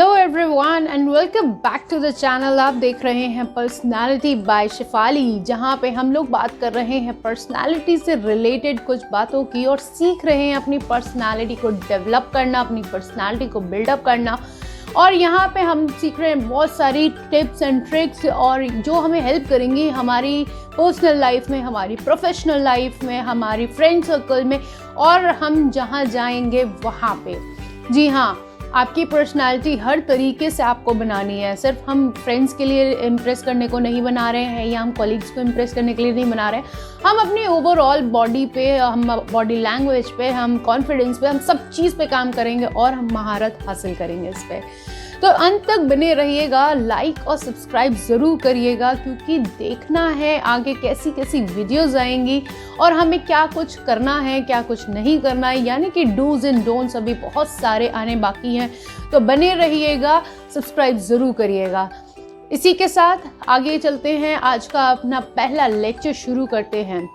Hello everyone and welcome back to the channel. आप देख रहे हैं पर्सनालिटी बाय शेफाली, जहां पे हम लोग बात कर रहे हैं पर्सनालिटी से रिलेटेड कुछ बातों की और सीख रहे हैं अपनी पर्सनालिटी को डेवलप करना, अपनी पर्सनालिटी को बिल्डअप करना। और यहाँ पे हम सीख रहे हैं बहुत सारी टिप्स एंड ट्रिक्स और जो हमें हेल्प करेंगी हमारी पर्सनल लाइफ में, हमारी प्रोफेशनल लाइफ में, हमारी फ्रेंड सर्कल में और हम जहाँ जाएंगे वहाँ पे। जी हाँ, आपकी पर्सनालिटी हर तरीके से आपको बनानी है। सिर्फ हम फ्रेंड्स के लिए इम्प्रेस करने को नहीं बना रहे हैं या हम कॉलीग्स को इम्प्रेस करने के लिए नहीं बना रहे हैं। हम अपनी ओवरऑल बॉडी पे, हम बॉडी लैंग्वेज पे, हम कॉन्फिडेंस पे, हम सब चीज़ पे काम करेंगे और हम महारत हासिल करेंगे इस पर। तो अंत तक बने रहिएगा, लाइक और सब्सक्राइब ज़रूर करिएगा क्योंकि देखना है आगे कैसी कैसी वीडियोज़ आएंगी और हमें क्या कुछ करना है, क्या कुछ नहीं करना है, यानी कि डूज एंड डोंट्स अभी बहुत सारे आने बाकी हैं। तो बने रहिएगा, सब्सक्राइब ज़रूर करिएगा। इसी के साथ आगे चलते हैं, आज का अपना पहला लेक्चर शुरू करते हैं।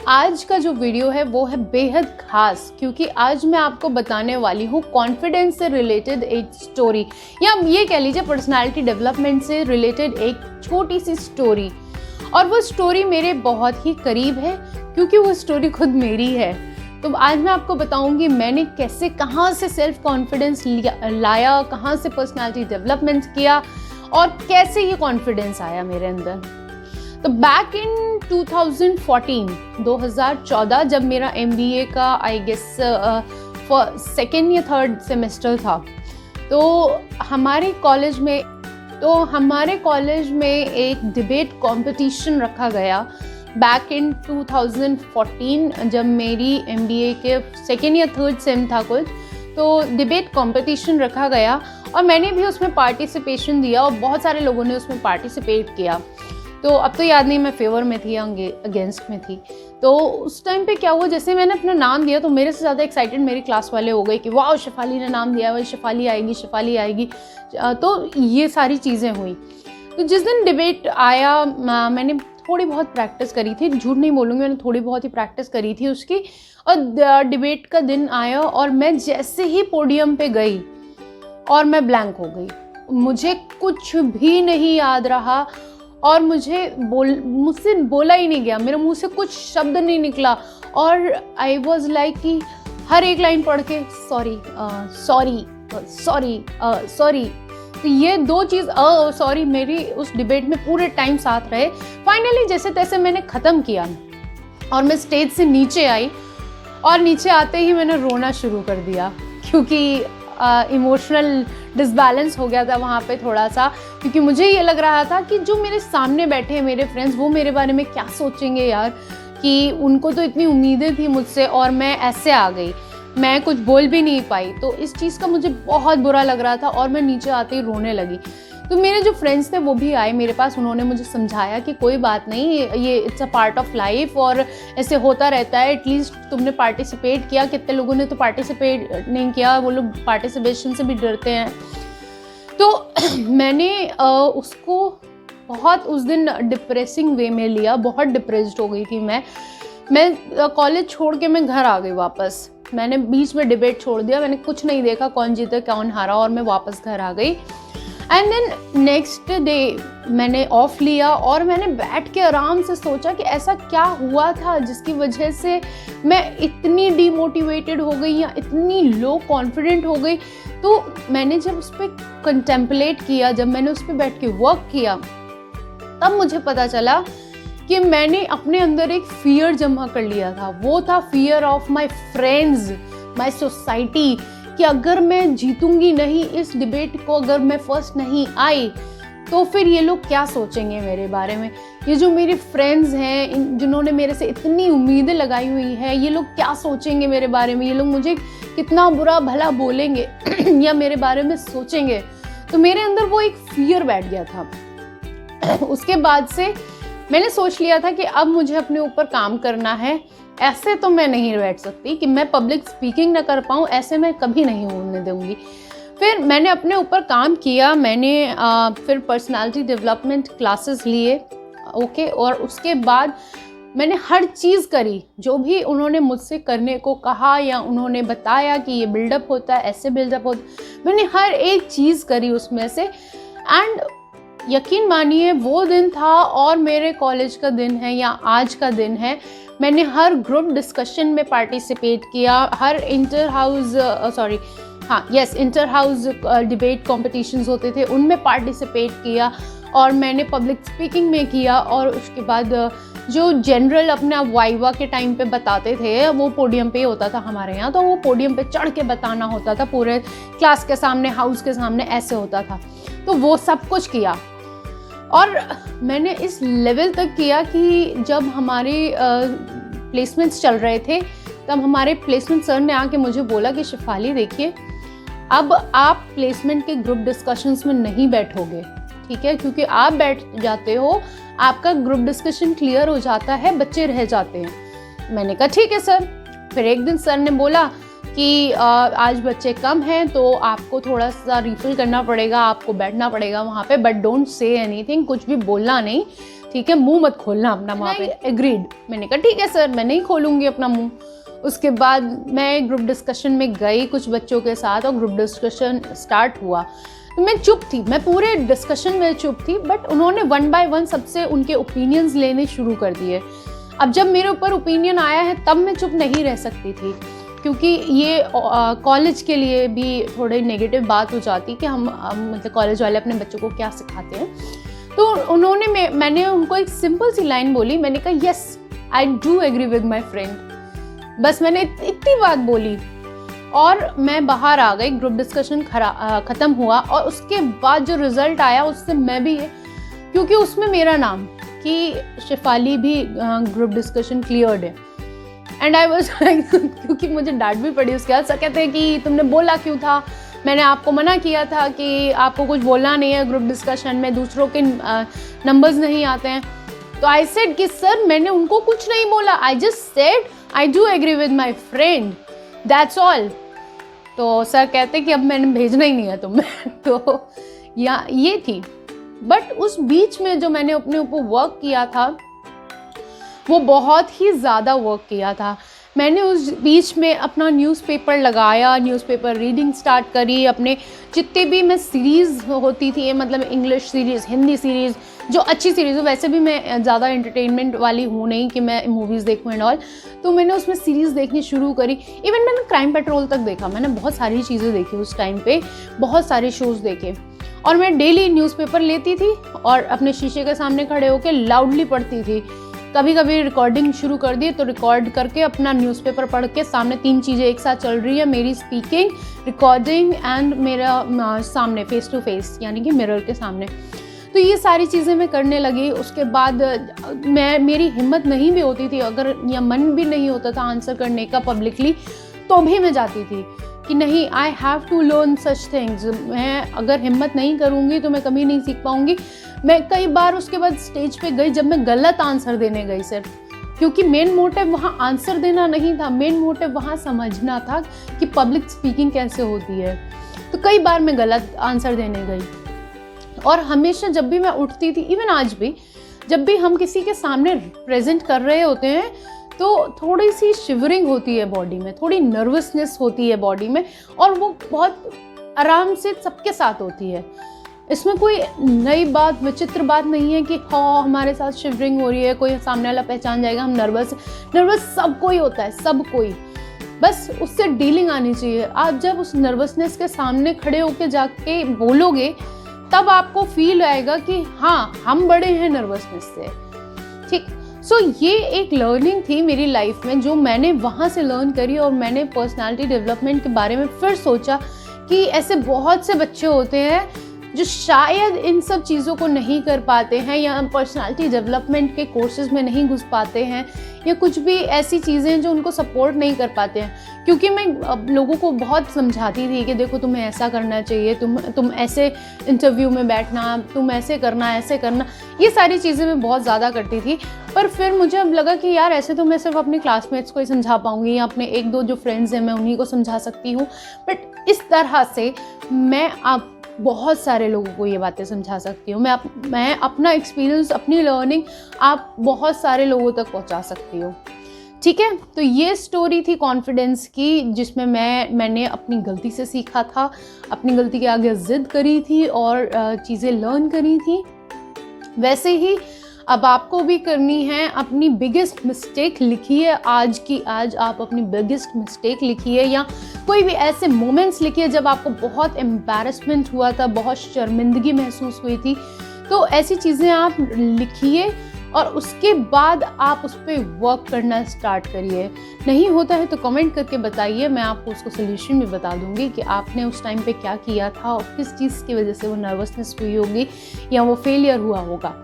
आज का जो वीडियो है वो है बेहद खास क्योंकि आज मैं आपको बताने वाली हूँ कॉन्फिडेंस से रिलेटेड एक स्टोरी, या ये कह लीजिए पर्सनालिटी डेवलपमेंट से रिलेटेड एक छोटी सी स्टोरी। और वो स्टोरी मेरे बहुत ही करीब है क्योंकि वो स्टोरी खुद मेरी है। तो आज मैं आपको बताऊंगी मैंने कैसे, कहाँ से सेल्फ कॉन्फिडेंस लाया, कहाँ से पर्सनालिटी डेवलपमेंट किया और कैसे ये कॉन्फिडेंस आया मेरे अंदर। तो बैक इन 2014 जब मेरा MBA का आई गेस सेकेंड या थर्ड सेमेस्टर था, तो हमारे कॉलेज में एक डिबेट कंपटीशन रखा गया। बैक इन 2014 जब मेरी MBA के सेकेंड या थर्ड सेम था कुछ, तो डिबेट कंपटीशन रखा गया और मैंने भी उसमें पार्टिसिपेशन दिया और बहुत सारे लोगों ने उसमें पार्टिसिपेट किया। तो अब तो याद नहीं मैं फेवर में थी या अगेंस्ट में थी। तो उस टाइम पे क्या हुआ, जैसे मैंने अपना नाम दिया तो मेरे से ज़्यादा एक्साइटेड मेरी क्लास वाले हो गए कि वाह शेफाली ने नाम दिया है, शेफाली आएगी, शेफाली आएगी। तो ये सारी चीज़ें हुई। तो जिस दिन डिबेट आया मैंने थोड़ी बहुत प्रैक्टिस करी थी, झूठ नहीं बोलूँगी, मैंने थोड़ी बहुत ही प्रैक्टिस करी थी उसकी। और डिबेट का दिन आया और मैं जैसे ही पोडियम पे गई और मैं ब्लैंक हो गई, मुझे कुछ भी नहीं याद रहा और मुझसे बोला ही नहीं गया, मेरे मुंह से कुछ शब्द नहीं निकला। और आई वॉज लाइक कि हर एक लाइन पढ़ के सॉरी सॉरी। तो ये दो चीज़ सॉरी मेरी उस डिबेट में पूरे टाइम साथ रहे। फाइनली जैसे तैसे मैंने ख़त्म किया और मैं स्टेज से नीचे आई और नीचे आते ही मैंने रोना शुरू कर दिया क्योंकि इमोशनल डिसबैलेंस हो गया था वहाँ पे थोड़ा सा, क्योंकि मुझे ये लग रहा था कि जो मेरे सामने बैठे हैं मेरे फ्रेंड्स, वो मेरे बारे में क्या सोचेंगे यार, कि उनको तो इतनी उम्मीदें थी मुझसे और मैं ऐसे आ गई, मैं कुछ बोल भी नहीं पाई। तो इस चीज़ का मुझे बहुत बुरा लग रहा था और मैं नीचे आते ही रोने लगी। तो मेरे जो फ्रेंड्स थे वो भी आए मेरे पास, उन्होंने मुझे समझाया कि कोई बात नहीं, ये it's a part of life और ऐसे होता रहता है। एटलीस्ट तुमने पार्टिसिपेट किया, कितने लोगों ने तो पार्टिसिपेट नहीं किया, वो लोग पार्टिसिपेशन से भी डरते हैं। तो मैंने उसको बहुत उस दिन डिप्रेसिंग वे में लिया, बहुत डिप्रेस्ड हो गई थी मैं कॉलेज छोड़ के मैं घर आ गई वापस। मैंने बीच में डिबेट छोड़ दिया, मैंने कुछ नहीं देखा कौन जीता कौन हारा और मैं वापस घर आ गई। एंड देन नेक्स्ट डे मैंने ऑफ लिया और मैंने बैठ के आराम से सोचा कि ऐसा क्या हुआ था जिसकी वजह से मैं इतनी डीमोटिवेटेड हो गई या इतनी लो कॉन्फिडेंट हो गई। तो मैंने जब उस पर कंटेम्पलेट किया, जब मैंने उस पर बैठ के वर्क किया, तब मुझे पता चला कि मैंने अपने अंदर एक फियर जमा कर लिया था। वो था fear of my friends, my society, कि अगर मैं जीतूंगी नहीं इस डिबेट को, अगर मैं फर्स्ट नहीं आई तो फिर ये लोग क्या सोचेंगे मेरे बारे में, ये जो मेरे फ्रेंड्स हैं जिन्होंने मेरे से इतनी उम्मीदें लगाई हुई है, ये लोग क्या सोचेंगे मेरे बारे में, ये लोग मुझे कितना बुरा भला बोलेंगे या मेरे बारे में सोचेंगे। तो मेरे अंदर वो एक फियर बैठ गया था। उसके बाद से मैंने सोच लिया था कि अब मुझे अपने ऊपर काम करना है। ऐसे तो मैं नहीं बैठ सकती कि मैं पब्लिक स्पीकिंग ना कर पाऊँ, ऐसे मैं कभी नहीं होने दूंगी। फिर मैंने अपने ऊपर काम किया, मैंने फिर पर्सनालिटी डेवलपमेंट क्लासेस लिए, ओके। और उसके बाद मैंने हर चीज़ करी, जो भी उन्होंने मुझसे करने को कहा या उन्होंने बताया कि ये बिल्डअप होता है, ऐसे बिल्डअप होता, मैंने हर एक चीज़ करी उसमें से। एंड यकीन मानिए वो दिन था और मेरे कॉलेज का दिन है या आज का दिन है, मैंने हर ग्रुप डिस्कशन में पार्टिसिपेट किया, हर इंटर हाउस डिबेट कॉम्पिटिशन्स होते थे उनमें पार्टिसिपेट किया, और मैंने पब्लिक स्पीकिंग में किया। और उसके बाद जो जनरल अपना वाइवा के टाइम पे बताते थे वो पोडियम पे होता था हमारे यहाँ, तो वो पोडियम पे चढ़ के बताना होता था, पूरे क्लास के सामने, हाउस के सामने, ऐसे होता था। तो वो सब कुछ किया और मैंने इस लेवल तक किया कि जब हमारे प्लेसमेंट्स चल रहे थे तब हमारे प्लेसमेंट सर ने आके मुझे बोला कि शिफाली देखिए, अब आप प्लेसमेंट के ग्रुप डिस्कशंस में नहीं बैठोगे, ठीक है, क्योंकि आप बैठ जाते हो आपका ग्रुप डिस्कशन क्लियर हो जाता है, बच्चे रह जाते हैं। मैंने कहा ठीक है सर। फिर एक दिन सर ने बोला कि आज बच्चे कम हैं तो आपको थोड़ा सा रिफिल करना पड़ेगा, आपको बैठना पड़ेगा वहाँ पे, बट डोंट से एनीथिंग, कुछ भी बोलना नहीं, ठीक है, मुंह मत खोलना अपना वहाँ पे। एग्रीड। मैंने कहा ठीक है सर, मैं नहीं खोलूँगी अपना मुंह। उसके बाद मैं ग्रुप डिस्कशन में गई कुछ बच्चों के साथ और ग्रुप डिस्कशन स्टार्ट हुआ। तो मैं चुप थी, मैं पूरे डिस्कशन में चुप थी, बट उन्होंने 1 बाय 1 सबसे उनके ओपिनियंस लेने शुरू कर दिए। अब जब मेरे ऊपर ओपिनियन आया है तब मैं चुप नहीं रह सकती थी, क्योंकि ये कॉलेज के लिए भी थोड़ी नेगेटिव बात हो जाती कि हम मतलब कॉलेज वाले अपने बच्चों को क्या सिखाते हैं। तो उन्होंने मैंने उनको एक सिंपल सी लाइन बोली, मैंने कहा yes I do agree with my friend. बस मैंने इतनी बात बोली और मैं बाहर आ गई। ग्रुप डिस्कशन ख़त्म हुआ और उसके बाद जो रिज़ल्ट आया उससे मैं भी, क्योंकि उसमें मेरा नाम कि शिफाली भी ग्रुप डिस्कशन क्लियर्ड है, एंड आई वाज क्योंकि मुझे डांट भी पड़ी उसके बाद। सर कहते हैं कि तुमने बोला क्यों था, मैंने आपको मना किया था कि आपको कुछ बोलना नहीं है ग्रुप डिस्कशन में, दूसरों के नंबर्स नहीं आते हैं। तो आई सेड कि सर मैंने उनको कुछ नहीं बोला, I just said I do agree with my friend, that's all. तो सर कहते कि अब मैंने भेजना ही नहीं है तुम्हें। तो ये थी। बट उस बीच में जो मैंने अपने ऊपर वर्क किया था वो बहुत ही ज़्यादा वर्क किया था। मैंने उस बीच में अपना न्यूज़पेपर लगाया, न्यूज़पेपर रीडिंग स्टार्ट करी, अपने जितने भी मैं सीरीज़ होती थी, मतलब इंग्लिश सीरीज़, हिंदी सीरीज़, जो अच्छी सीरीज़ हो, वैसे भी मैं ज़्यादा एंटरटेनमेंट वाली हूँ नहीं कि मैं मूवीज़ देखूँ एंड ऑल, तो मैंने उसमें सीरीज़ देखनी शुरू करी। इवन मैंने क्राइम पेट्रोल तक देखा, मैंने बहुत सारी चीज़ें देखी उस टाइम पे, बहुत सारे शोज़ देखे। और मैं डेली न्यूज़पेपर लेती थी और अपने शीशे के सामने खड़े होकर लाउडली पढ़ती थी। कभी कभी रिकॉर्डिंग शुरू कर दी तो रिकॉर्ड करके अपना न्यूज़पेपर पढ़ के, सामने 3 चीज़ें एक साथ चल रही है, मेरी स्पीकिंग, रिकॉर्डिंग एंड मेरा सामने फेस टू फेस, यानी कि मिरर के सामने। तो ये सारी चीज़ें मैं करने लगी। उसके बाद मेरी हिम्मत नहीं भी होती थी, अगर या मन भी नहीं होता था आंसर करने का पब्लिकली, तो भी मैं जाती थी कि नहीं, I have to learn such things. मैं अगर हिम्मत नहीं करूँगी तो मैं कभी नहीं सीख पाऊँगी। मैं कई बार उसके बाद स्टेज पे गई जब मैं गलत आंसर देने गई सिर्फ, क्योंकि मेन मोटिव वहाँ आंसर देना नहीं था, मेन मोटिव वहाँ समझना था कि पब्लिक स्पीकिंग कैसे होती है। तो कई बार मैं गलत आंसर देने गई। और हमेशा जब भी मैं उठती थी, इवन आज भी, जब भी हम किसी के सामने प्रेजेंट कर रहे होते हैं तो थोड़ी सी शिवरिंग होती है बॉडी में, थोड़ी नर्वसनेस होती है बॉडी में, और वो बहुत आराम से सबके साथ होती है। इसमें कोई नई बात, विचित्र बात नहीं है कि हाँ हमारे साथ शिवरिंग हो रही है, कोई सामने वाला पहचान जाएगा हम नर्वस सब कोई होता है, सब कोई, बस उससे डीलिंग आनी चाहिए। आप जब उस नर्वसनेस के सामने खड़े होके जाके बोलोगे तब आपको फील आएगा कि हाँ हम बड़े हैं नर्वसनेस से, ठीक। सो ये एक लर्निंग थी मेरी लाइफ में जो मैंने वहाँ से लर्न करी। और मैंने पर्सनालिटी डेवलपमेंट के बारे में फिर सोचा कि ऐसे बहुत से बच्चे होते हैं जो शायद इन सब चीज़ों को नहीं कर पाते हैं, या पर्सनालिटी डेवलपमेंट के कोर्सेज में नहीं घुस पाते हैं, या कुछ भी ऐसी चीज़ें जो उनको सपोर्ट नहीं कर पाते हैं। क्योंकि मैं लोगों को बहुत समझाती थी कि देखो तुम्हें ऐसा करना चाहिए, तुम ऐसे इंटरव्यू में बैठना, तुम ऐसे करना, ये सारी चीज़ें मैं बहुत ज़्यादा करती थी। पर फिर मुझे अब लगा कि यार ऐसे तो मैं सिर्फ अपने क्लासमेट्स को ही समझा पाऊँगी, या अपने 1-2 जो फ्रेंड्स हैं मैं उन्हीं को समझा सकती हूँ, बट इस तरह से मैं बहुत सारे लोगों को ये बातें समझा सकती हूँ। मैं अपना एक्सपीरियंस, अपनी लर्निंग आप बहुत सारे लोगों तक पहुँचा सकती हूँ। ठीक है, तो ये स्टोरी थी कॉन्फिडेंस की, जिसमें मैंने अपनी गलती से सीखा था, अपनी गलती के आगे ज़िद करी थी और चीज़ें लर्न करी थी। वैसे ही अब आपको भी करनी है। अपनी बिगेस्ट मिस्टेक लिखिए, आज की आज आप अपनी बिगेस्ट मिस्टेक लिखिए, या कोई भी ऐसे मोमेंट्स लिखिए जब आपको बहुत एम्बैरेसमेंट हुआ था, बहुत शर्मिंदगी महसूस हुई थी। तो ऐसी चीज़ें आप लिखिए और उसके बाद आप उस पर वर्क करना स्टार्ट करिए। नहीं होता है तो कमेंट करके बताइए, मैं आपको उसको सोल्यूशन भी बता दूंगी कि आपने उस टाइम पे क्या किया था और किस चीज़ की वजह से वो नर्वसनेस हुई होगी या वो फेलियर हुआ होगा।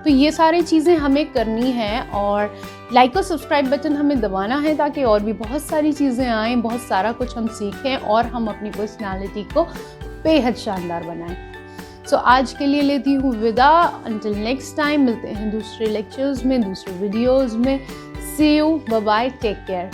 तो ये सारी चीज़ें हमें करनी है और लाइक और सब्सक्राइब बटन हमें दबाना है ताकि और भी बहुत सारी चीज़ें आएँ, बहुत सारा कुछ हम सीखें और हम अपनी पर्सनालिटी को बेहद शानदार बनाएं। सो आज के लिए लेती हूँ विदा। अंटिल नेक्स्ट टाइम मिलते हैं दूसरे लेक्चर्स में, दूसरे वीडियोज़ में। See you, bye bye, take care.